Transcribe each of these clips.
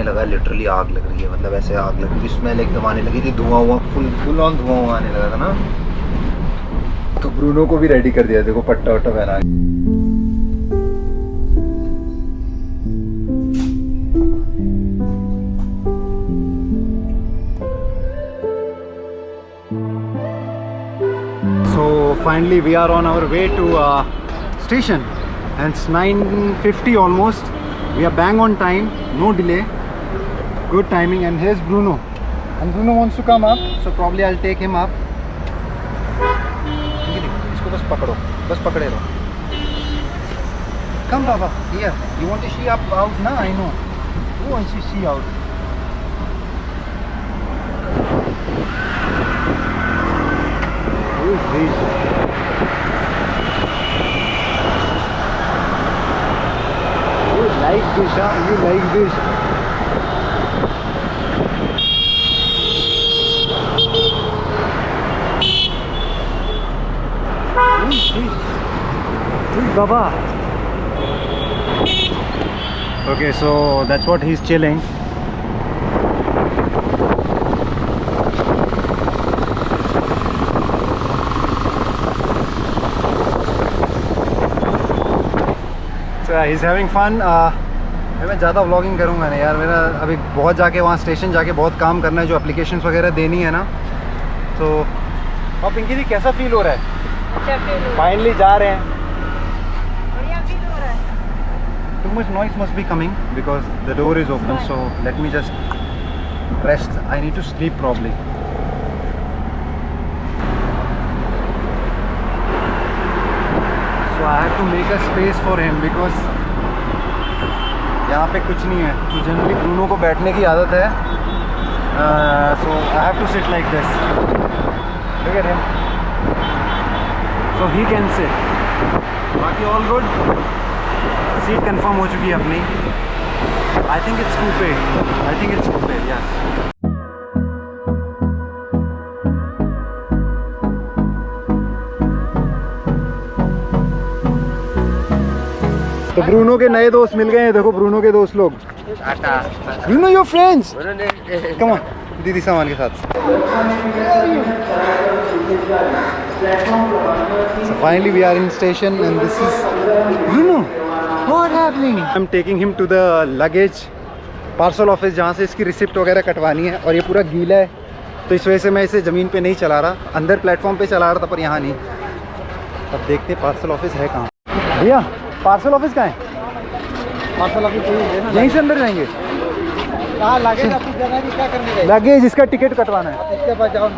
में लगा लिटरली आग लग रही है, मतलब ऐसे आग लग रही थी, स्मेल एकदम आने लगी थी, धुआं फुल ऑन धुआं आने लगा था ना। तो ब्रूनो को भी रेडी कर दिया, देखो पट्टा वट्टा पहना। So finally we are on our way to station and it's 9:50 almost. We are bang on time, no delay, good timing. And here's Bruno, and Bruno wants to come up, so probably I'll take him up. इसको बस पकड़ो, बस पकड़े रहो. Come Baba, here. You want to see up out ना? I know. Who wants to see out? Who is this? You like this, huh? You like this. Who is this? Who is Baba? Okay, so that's what he's chilling. So he's having fun. मैं ज़्यादा vlogging करूँगा ना यार, मेरा अभी बहुत जाके वहाँ स्टेशन जाके बहुत काम करना है, जो एप्लीकेशंस वगैरह देनी है ना. तो अब पिंकी जी कैसा फील हो रहा है? अच्छा फील हो रहा है. फाइनली जा रहे हैं. बढ़िया फील हो रहा है. Too much noise must be coming because the door is open. So let me just rest. I need to sleep probably. So I have to make a space for him because यहाँ पे कुछ नहीं है. तो generally Bruno को बैठने की आदत है. So I have to sit like this. Look at him. So he can sit. बाकी all good. सीट कंफर्म हो चुकी है अपनी. I think it's coupe. Yes. तो ब्रूनो के नए दोस्त मिल गए हैं. देखो ब्रूनो के दोस्त लोग. Bruno your friends. Come on दीदी सामान के साथ. So finally we are in station and this is Bruno. What happening? I'm taking him to the luggage parcel office जहाँ से इसकी रिसिप्ट वगैरह कटवानी है. और ये पूरा गीला है तो इस वजह से मैं इसे ज़मीन पे नहीं चला रहा. अंदर प्लेटफॉर्म पे चला रहा था पर यहाँ नहीं. अब देखते पार्सल ऑफिस है कहाँ. भैया पार्सल ऑफिस कहाँ है? पार्सल ऑफिस यहीं से अंदर जाएंगे. कहाँ लगेज आपको जाना है कि क्या करने गए? लगेज इसका टिकट कटवाना है. इसके पास जाओ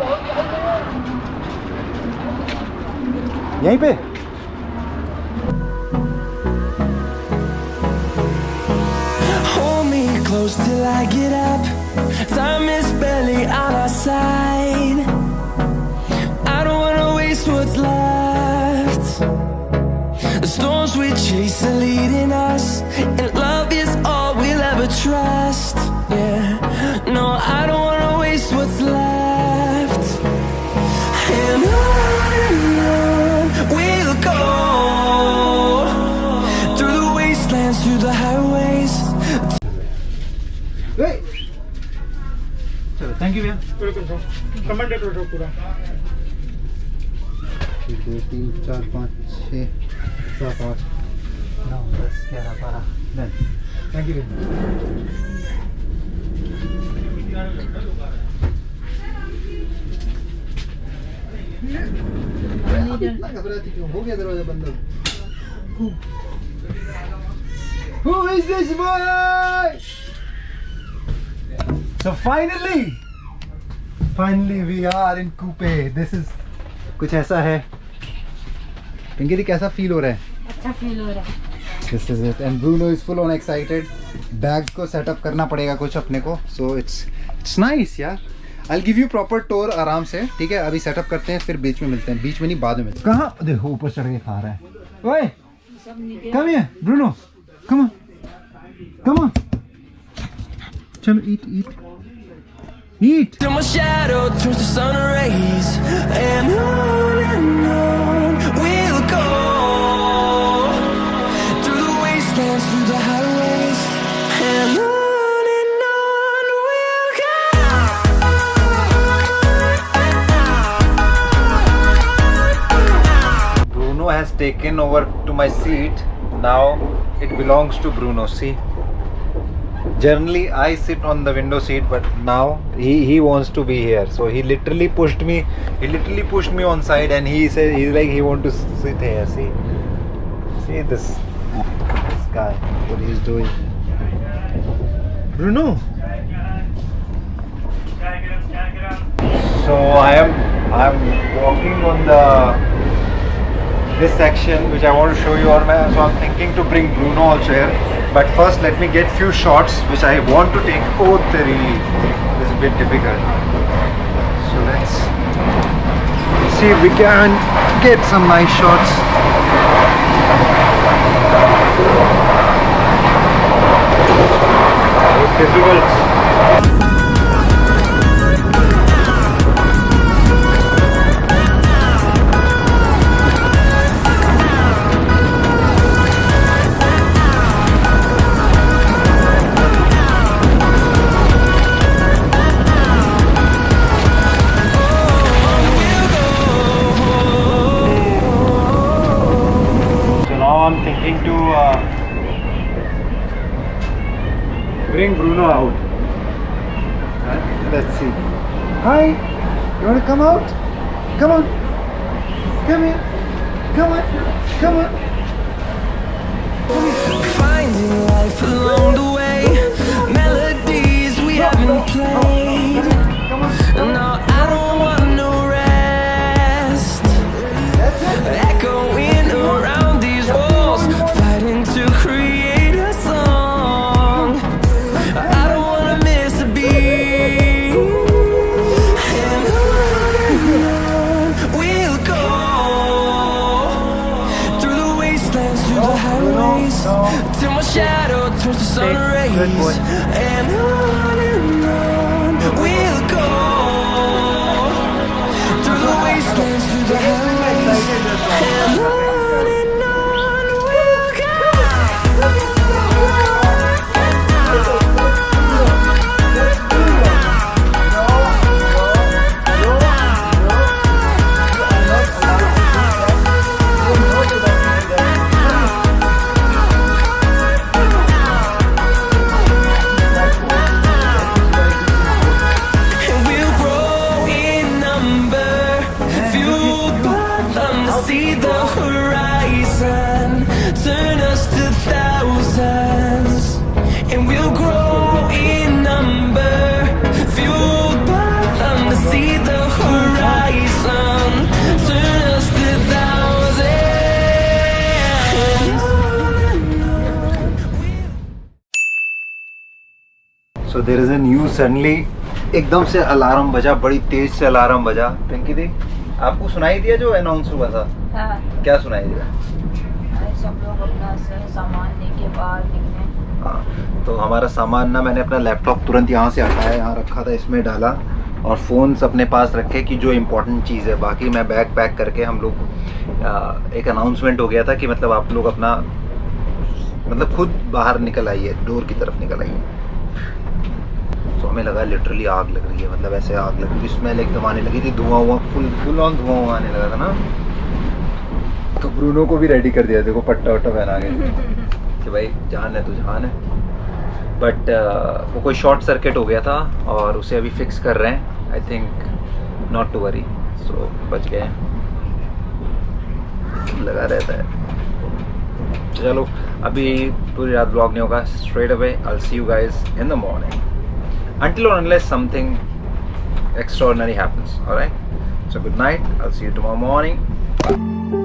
यहीं पे. Hold me close till I get up. Time is barely on our side. I don't wanna waste what's left. The storms we chase are leading us, and love is all we'll ever trust. Yeah, no, I don't wanna waste what's left. And on we'll go, through the wastelands, through the highways. चलो thank you भैया. Commented हो पूरा. 1 2 3 4 5 6 7 8 9 10 11 12. Done. Thank you भैया. घबराती क्यों? हो गया दरवाजा बंद. Who is this boy? So finally we are in coupe. This is कुछ ऐसा है. पिंकी जी कैसा फील हो रहा है? अच्छा फील हो रहा है. This is it. And Bruno is full on excited. Bag को सेटअप करना पड़ेगा कुछ अपने को. So it's nice यार. I'll give you proper tour आराम से. ठीक है अभी सेटअप करते हैं फिर बीच में मिलते हैं. बीच में नहीं बाद में मिलते हैं. कहाँ देखो ऊपर चढ़ के खा रहा है. ओए come here Bruno. Come on. चलो eat. Till my shadow turns to sun rays, and on we'll go, through the wastelands, through the highways, and on taken over to my seat. Now it belongs to Bruno. See, generally I sit on the window seat, but now he wants to be here. So he literally pushed me. He literally pushed me on side, and he said he's like he want to sit here. See this guy. What he's doing. Bruno. So I'm walking on this section which I want to show you. So I'm thinking to bring Bruno also here. But first let me get few shots which I want to take. Oh, this is a bit difficult. So let's see if we can get some nice shots. It's difficult. I'm thinking to bring Bruno out. Let's see. Hi, you want to come out? Come on. Come here. Come on. Come on. Finding life along the way, melodies we haven't played. No, I don't want no rest. Echoing around these walls, fighting to create a song. I don't wanna miss a beat. And on we'll go, through the wastelands, through the highways, till my shadow turns to sun rays. And on we'll go, through the wastelands, through the highways. And on we'll go. And we'll grow in number, fueled by them to see the horizon, turn us to thousands. And we'll grow in number, fueled by them to see the horizon, turn us to thousands. So there is a news suddenly. एकदम से alarm बजा, बड़ी तेज से alarm बजा. पिंकी दी, आपको सुनाई दिया जो अनाउंस हुआ था? हाँ, क्या सुनाई दिया? सब लोग अपना सामान लेके बाहर निकले। हाँ, तो हमारा सामान ना, मैंने अपना लैपटॉप तुरंत यहाँ से हटाया, यहाँ रखा था, इसमें डाला, और फ़ोन्स अपने पास रखे कि जो इम्पोर्टेंट चीज़ है. बाकी मैं बैग पैक करके हम लोग एक अनाउंसमेंट हो गया था कि मतलब आप लोग अपना मतलब खुद बाहर निकल आइए, डोर की तरफ निकल आइए. तो हमें लगा लिटरली आग लग रही है, मतलब ऐसे आग लग रही, स्मेल एकदम आने लगी थी, धुआं फुल ऑन धुआं आने लगा था ना. तो ब्रूनो को भी रेडी कर दिया, देखो पट्टा वट्टा पहना के कि भाई जान है तो जान है. बट वो कोई शॉर्ट सर्किट हो गया था और उसे अभी फिक्स कर रहे हैं. I think not to worry. So बच गए, लगा रहता है. चलो अभी पूरी रात ब्लॉग नहीं होगा. Straight away I will see you guys in the morning, until or unless something extraordinary happens. All right, so good night. I'll see you tomorrow morning. Bye.